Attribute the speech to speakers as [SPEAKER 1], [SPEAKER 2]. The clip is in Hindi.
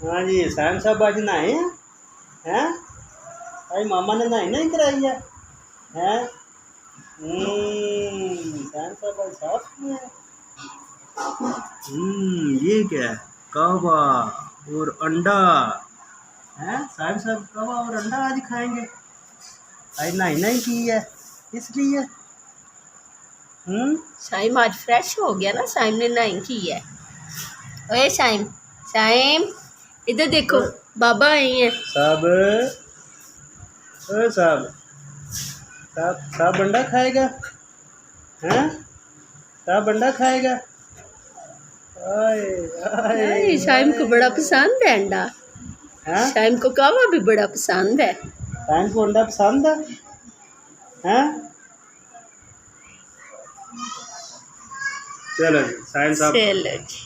[SPEAKER 1] हाँ जी, साइम साहब आज नहाए हैं? हैं? भाई मामा ने नहाई नहीं कराई है? हैं? साइम साहब आज साफ हुए हैं। ये क्या है? कवा और अंडा है। साइम साहब कवा और अंडा आज खाएंगे। आज नहाई नहीं की है इसलिए।
[SPEAKER 2] शाइम आज फ्रेश हो गया ना, शाइम ने नाइन की है। ओए शाइम, शाइम इधर देखो, बाबा आए हैं।
[SPEAKER 1] साहब, ओ साहब, साहब साहब अंडा खाएगा? हैं? साहब अंडा खाएगा? आए आए
[SPEAKER 2] अरे शाइम को बड़ा पसंद है अंडा।
[SPEAKER 1] हैं?
[SPEAKER 2] शाइम को कवा भी बड़ा पसंद है।
[SPEAKER 1] साइम को अंडा पसंद है? हैं? चलो जी, साइम साहब
[SPEAKER 2] चलो जी।